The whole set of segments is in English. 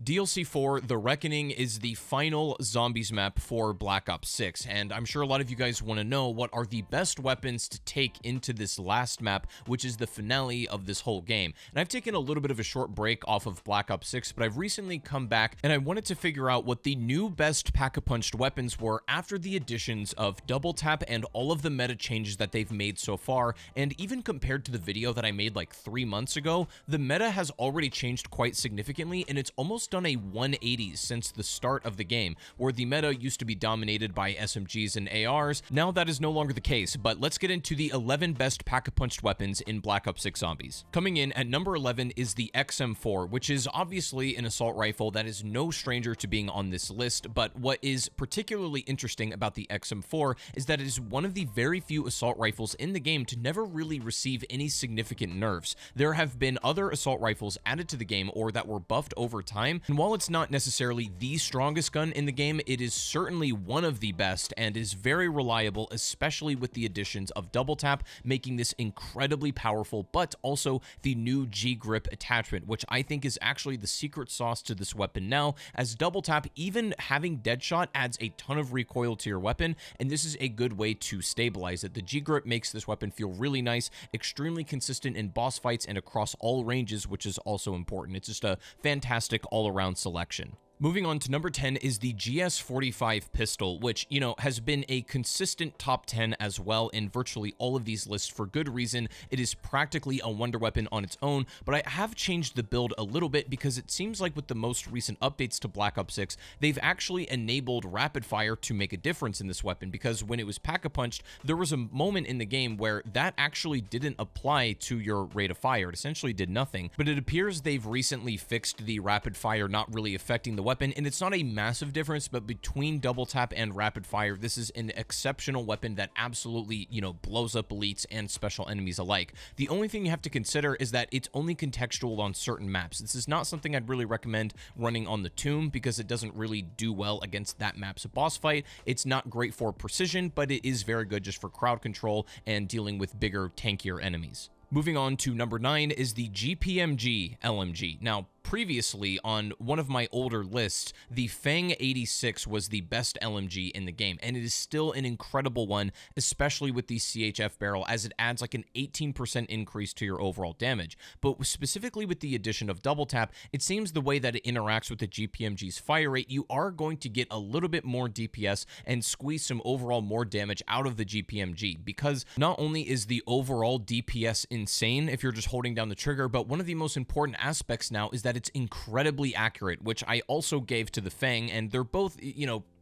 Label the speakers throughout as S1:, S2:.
S1: DLC 4, The Reckoning, is the final zombies map for Black Ops 6, and I'm sure a lot of you guys want to know what are the best weapons to take into this last map, which is the finale of this whole game. And I've taken a little bit of a short break off of Black Ops 6, but I've recently come back and I wanted to figure out what the new best pack-a-punched weapons were after the additions of double tap and all of the meta changes that they've made so far. And even compared to the video that I made like 3 months ago, the meta has already changed quite significantly, and it's almost done a 180 since the start of the game, where the meta used to be dominated by SMGs and ARs. Now that is no longer the case, but let's get into the 11 best pack-a-punched weapons in Black Ops 6 Zombies. Coming in at number 11 is the XM4, which is obviously an assault rifle that is no stranger to being on this list, but what is particularly interesting about the XM4 is that it is one of the very few assault rifles in the game to never really receive any significant nerfs. There have been other assault rifles added to the game or that were buffed over time, and while it's not necessarily the strongest gun in the game, it is certainly one of the best and is very reliable, especially with the additions of double tap, making this incredibly powerful, but also the new G-grip attachment, which I think is actually the secret sauce to this weapon now, as double tap, even having deadshot, adds a ton of recoil to your weapon, and this is a good way to stabilize it. The G-grip makes this weapon feel really nice, extremely consistent in boss fights and across all ranges, which is also important. It's just a fantastic all-around selection. Moving on to number 10 is the GS45 pistol, which, has been a consistent top 10 as well in virtually all of these lists for good reason. It is practically a wonder weapon on its own, but I have changed the build a little bit because it seems like with the most recent updates to Black Ops 6, they've actually enabled rapid fire to make a difference in this weapon, because when it was pack-a-punched, there was a moment in the game where that actually didn't apply to your rate of fire. It essentially did nothing, but it appears they've recently fixed the rapid fire not really affecting the weapon, and it's not a massive difference, but between double tap and rapid fire, this is an exceptional weapon that absolutely, blows up elites and special enemies alike. The only thing you have to consider is that it's only contextual on certain maps. This is not something I'd really recommend running on the Tomb because it doesn't really do well against that map's boss fight. It's not great for precision, but it is very good just for crowd control and dealing with bigger, tankier enemies. Moving on to number 9 is the GPMG LMG. Now, previously on one of my older lists, the Fang 86 was the best LMG in the game, and it is still an incredible one, especially with the CHF barrel, as it adds like an 18% increase to your overall damage. But specifically with the addition of double tap, it seems the way that it interacts with the GPMG's fire rate, you are going to get a little bit more DPS and squeeze some overall more damage out of the GPMG, because not only is the overall DPS insane if you're just holding down the trigger, but one of the most important aspects now is that it's incredibly accurate, which I also gave to the Fang, and they're both,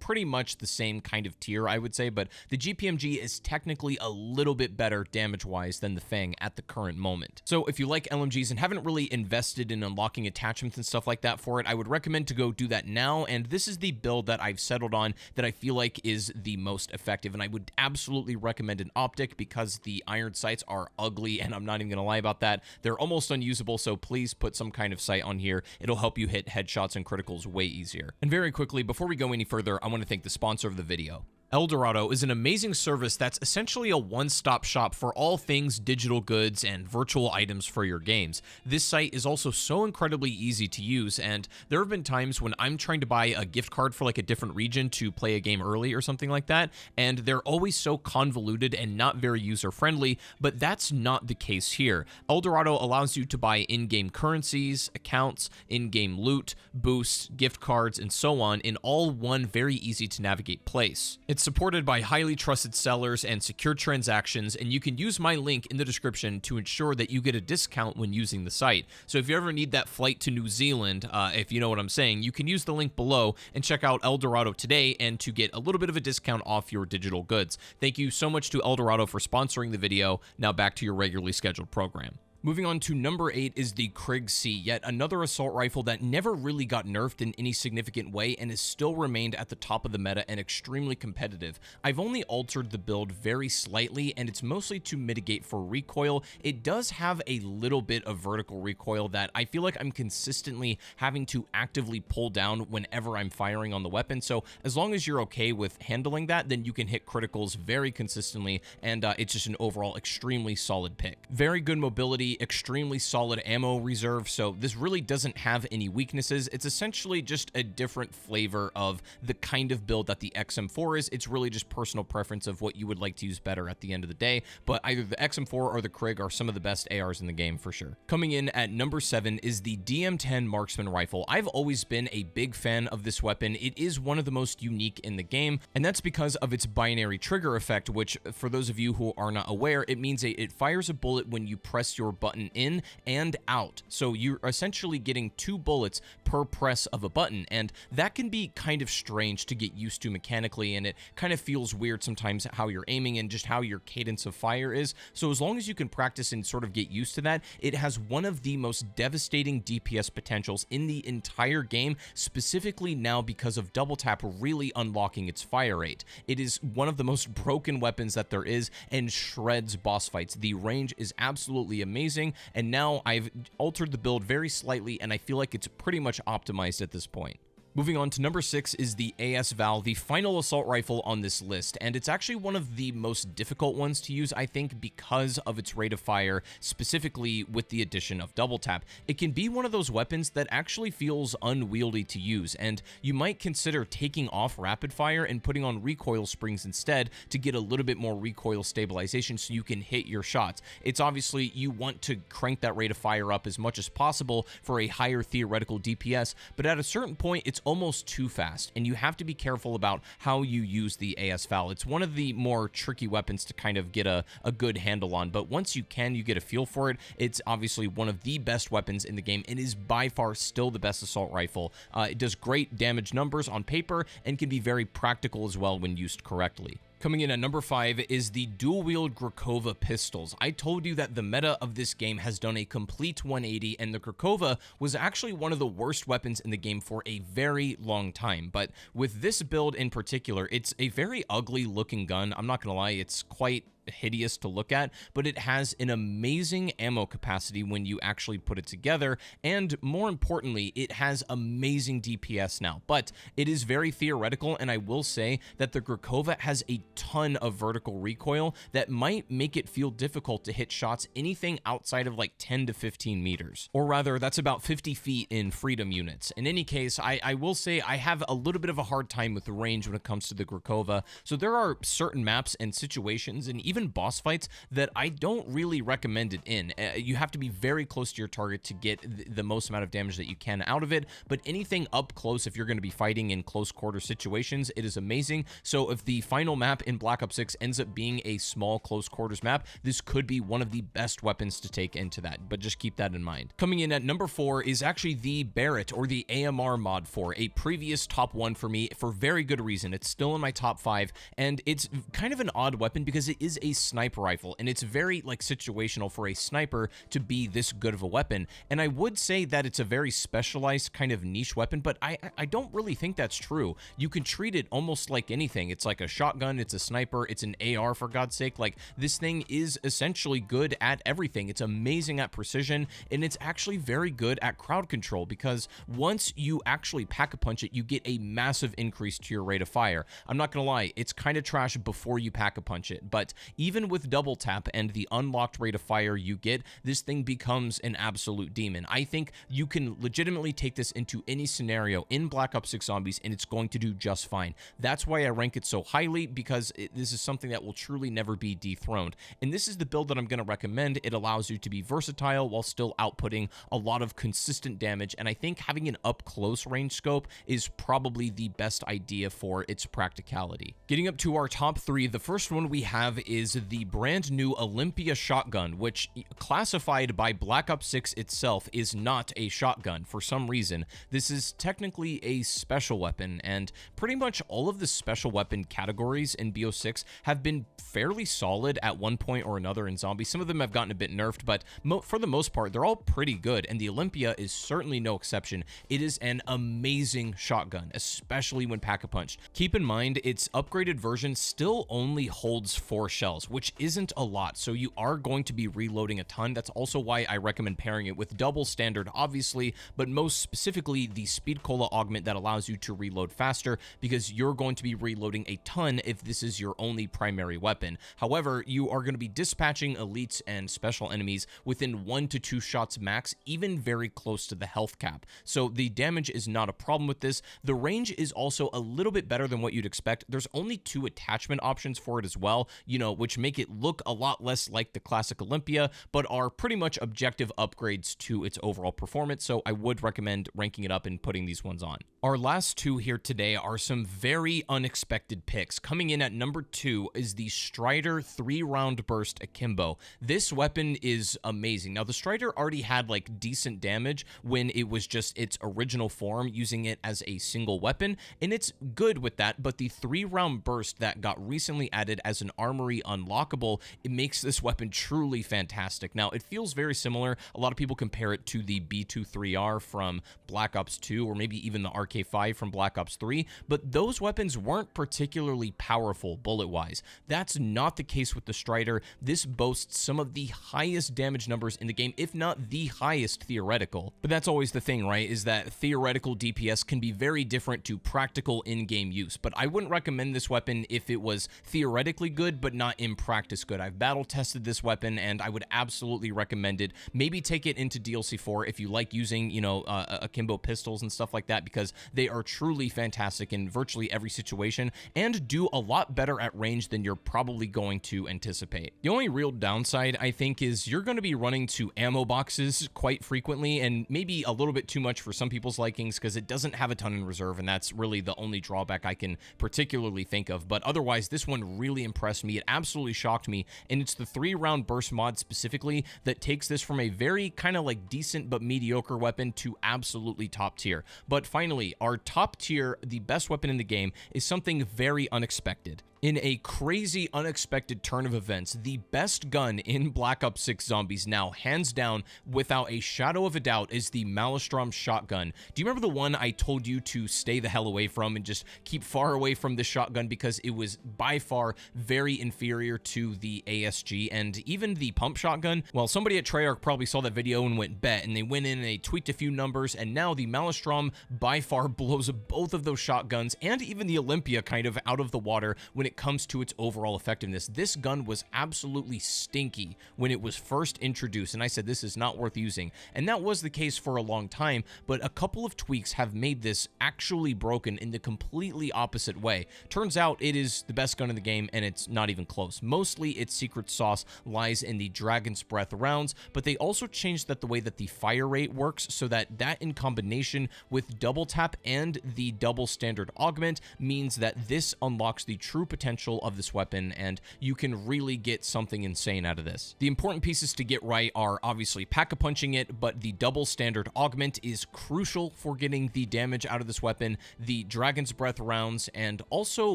S1: pretty much the same kind of tier, I would say, but the GPMG is technically a little bit better damage-wise than the Fang at the current moment. So if you like LMGs and haven't really invested in unlocking attachments and stuff like that for it, I would recommend to go do that now, and this is the build that I've settled on that I feel like is the most effective, and I would absolutely recommend an optic because the iron sights are ugly, and I'm not even gonna lie about that. They're almost unusable, so please put some kind of sight on here. It'll help you hit headshots and criticals way easier. And very quickly, before we go any further, I want to thank the sponsor of the video. Elorado is an amazing service that's essentially a one-stop shop for all things digital goods and virtual items for your games. This site is also so incredibly easy to use, and there have been times when I'm trying to buy a gift card for like a different region to play a game early or something like that, and they're always so convoluted and not very user-friendly, but that's not the case here. Elorado allows you to buy in-game currencies, accounts, in-game loot, boosts, gift cards, and so on in all one very easy-to-navigate place. It's supported by highly trusted sellers and secure transactions, and you can use my link in the description to ensure that you get a discount when using the site. So if you ever need that flight to New Zealand, if you know what I'm saying, you can use the link below and check out Elorado today and to get a little bit of a discount off your digital goods. Thank you so much to Elorado for sponsoring the video. Now back to your regularly scheduled program. Moving on to number 8 is the Krig C, yet another assault rifle that never really got nerfed in any significant way and has still remained at the top of the meta and extremely competitive. I've only altered the build very slightly, and it's mostly to mitigate for recoil. It does have a little bit of vertical recoil that I feel like I'm consistently having to actively pull down whenever I'm firing on the weapon, so as long as you're okay with handling that, then you can hit criticals very consistently, and it's just an overall extremely solid pick. Very good mobility, the extremely solid ammo reserve, so this really doesn't have any weaknesses. It's essentially just a different flavor of the kind of build that the XM4 is. It's really just personal preference of what you would like to use better at the end of the day, but either the XM4 or the Krig are some of the best ARs in the game for sure. Coming in at number 7 is the DM10 Marksman Rifle. I've always been a big fan of this weapon. It is one of the most unique in the game, and that's because of its binary trigger effect, which, for those of you who are not aware, it means it fires a bullet when you press your button in and out. So you're essentially getting 2 bullets per press of a button, and that can be kind of strange to get used to mechanically, and it kind of feels weird sometimes how you're aiming and just how your cadence of fire is. So as long as you can practice and sort of get used to that, it has one of the most devastating DPS potentials in the entire game, specifically now because of double tap really unlocking its fire rate. It is one of the most broken weapons that there is and shreds boss fights. The range is absolutely amazing, and now I've altered the build very slightly, and I feel like it's pretty much optimized at this point. Moving on to number 6 is the AS Val, the final assault rifle on this list, and it's actually one of the most difficult ones to use, I think, because of its rate of fire, specifically with the addition of double tap. It can be one of those weapons that actually feels unwieldy to use, and you might consider taking off rapid fire and putting on recoil springs instead to get a little bit more recoil stabilization so you can hit your shots. It's obviously, you want to crank that rate of fire up as much as possible for a higher theoretical DPS, but at a certain point, it's almost too fast, and you have to be careful about how you use the AS Val. It's one of the more tricky weapons to kind of get a good handle on, but once you get a feel for it, it's obviously one of the best weapons in the game and is by far still the best assault rifle. It does great damage numbers on paper and can be very practical as well when used correctly. Coming in at number 5 is the dual-wield Graova pistols. I told you that the meta of this game has done a complete 180, and the Graova was actually one of the worst weapons in the game for a very long time. But with this build in particular, it's a very ugly looking gun. I'm not gonna lie, it's quite hideous to look at, but it has an amazing ammo capacity when you actually put it together, and more importantly, it has amazing DPS now. But it is very theoretical, and I will say that the Graova has a ton of vertical recoil that might make it feel difficult to hit shots anything outside of like 10 to 15 meters, or rather that's about 50 feet in freedom units. In any case, I will say I have a little bit of a hard time with the range when it comes to the Graova, so there are certain maps and situations and even boss fights that I don't really recommend it in. You have to be very close to your target to get the most amount of damage that you can out of it, but anything up close, if you're going to be fighting in close quarter situations, it is amazing. So if the final map in Black Ops 6 ends up being a small close quarters map, this could be one of the best weapons to take into that, but just keep that in mind. Coming in at number 4 is actually the Barrett, or the AMR mod 4, a previous top 1 for me for very good reason. It's still in my top 5, and it's kind of an odd weapon because it is a sniper rifle, and it's very like situational for a sniper to be this good of a weapon. And I would say that it's a very specialized kind of niche weapon, but I don't really think that's true. You can treat it almost like anything. It's like a shotgun, it's a sniper, it's an AR, for God's sake. Like, this thing is essentially good at everything. It's amazing at precision, and it's actually very good at crowd control, because once you actually pack-a-punch it, you get a massive increase to your rate of fire. I'm not gonna lie, it's kind of trash before you pack-a-punch it, but even with double tap and the unlocked rate of fire you get, this thing becomes an absolute demon. I think you can legitimately take this into any scenario in Black Ops 6 Zombies, and it's going to do just fine. That's why I rank it so highly, because this is something that will truly never be dethroned. And this is the build that I'm going to recommend. It allows you to be versatile while still outputting a lot of consistent damage, and I think having an up-close range scope is probably the best idea for its practicality. Getting up to our top 3, the first one we have is the brand new Olympia shotgun, which, classified by Black Ops 6 itself, is not a shotgun for some reason. This is technically a special weapon, and pretty much all of the special weapon categories in BO6 have been fairly solid at one point or another in Zombies. Some of them have gotten a bit nerfed, but for the most part, they're all pretty good, and the Olympia is certainly no exception. It is an amazing shotgun, especially when pack-a-punched. Keep in mind, its upgraded version still only holds 4 shells. shells, which isn't a lot, so you are going to be reloading a ton. That's also why I recommend pairing it with double standard, obviously, but most specifically the Speed Cola augment that allows you to reload faster, because you're going to be reloading a ton if this is your only primary weapon. However, you are going to be dispatching elites and special enemies within 1 to 2 shots max, even very close to the health cap. So the damage is not a problem with this. The range is also a little bit better than what you'd expect. There's only 2 attachment options for it as well, which make it look a lot less like the classic Olympia, but are pretty much objective upgrades to its overall performance. So I would recommend ranking it up and putting these ones on. Our last 2 here today are some very unexpected picks. Coming in at number 2 is the Strider 3-round burst akimbo. This weapon is amazing. Now, the Strider already had like decent damage when it was just its original form, using it as a single weapon, and it's good with that, but the 3-round burst that got recently added as an armory unlockable, it makes this weapon truly fantastic. Now, it feels very similar. A lot of people compare it to the B23R from Black Ops 2, or maybe even the RK5 from Black Ops 3, but those weapons weren't particularly powerful bullet-wise. That's not the case with the Strider. This boasts some of the highest damage numbers in the game, if not the highest theoretical. But that's always the thing, right, is that theoretical DPS can be very different to practical in-game use. But I wouldn't recommend this weapon if it was theoretically good, but not in practice good. I've battle tested this weapon, and I would absolutely recommend it. Maybe take it into DLC 4 if you like using, akimbo pistols and stuff like that, because they are truly fantastic in virtually every situation and do a lot better at range than you're probably going to anticipate. The only real downside, I think, is you're going to be running to ammo boxes quite frequently, and maybe a little bit too much for some people's likings, because it doesn't have a ton in reserve, and that's really the only drawback I can particularly think of. But otherwise, this one really impressed me. It absolutely shocked me, and it's the 3-round burst mod specifically that takes this from a very kind of like decent but mediocre weapon to absolutely top tier. But finally, our top tier, the best weapon in the game, is something very unexpected. In a crazy, unexpected turn of events, the best gun in Black Ops 6 Zombies now, hands down, without a shadow of a doubt, is the Malstrom shotgun. Do you remember the one I told you to stay the hell away from and just keep far away from the shotgun because it was by far very inferior to the ASG and even the pump shotgun? Well, somebody at Treyarch probably saw that video and went bet, and they went in and they tweaked a few numbers, and now the Malstrom by far blows both of those shotguns and even the Olympia kind of out of the water when it comes to its overall effectiveness. This gun was absolutely stinky when it was first introduced, and I said this is not worth using, and that was the case for a long time, but a couple of tweaks have made this actually broken in the completely opposite way. Turns out it is the best gun in the game, and it's not even close. Mostly its secret sauce lies in the Dragon's Breath rounds, but they also changed the way that the fire rate works, so that in combination with double tap and the double standard augment means that this unlocks the true potential of this weapon, and you can really get something insane out of this. The important pieces to get right are obviously pack-a-punching it, but the double standard augment is crucial for getting the damage out of this weapon, the Dragon's Breath rounds, and also,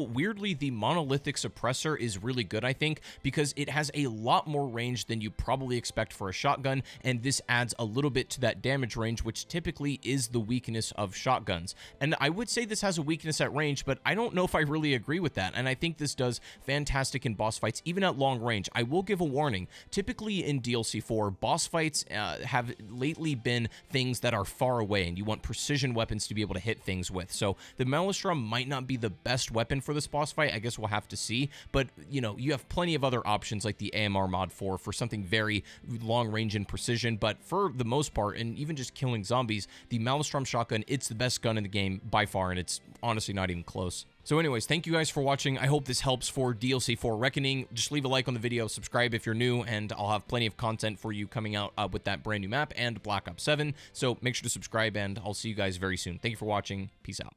S1: weirdly, the monolithic suppressor is really good, I think, because it has a lot more range than you probably expect for a shotgun, and this adds a little bit to that damage range, which typically is the weakness of shotguns. And I would say this has a weakness at range, but I don't know if I really agree with that, and I think this does fantastic in boss fights, even at long range. I will give a warning. Typically in DLC 4, boss fights have lately been things that are far away, and you want precision weapons to be able to hit things with. So the Malstrom might not be the best weapon for this boss fight. I guess we'll have to see. But, you have plenty of other options like the AMR mod 4 for something very long range and precision. But for the most part, and even just killing zombies, the Malstrom shotgun, it's the best gun in the game by far, and it's honestly not even close. So anyways, thank you guys for watching. I hope this helps for DLC 4 Reckoning. Just leave a like on the video, subscribe if you're new, and I'll have plenty of content for you coming out with that brand new map and Black Ops 7. So make sure to subscribe, and I'll see you guys very soon. Thank you for watching. Peace out.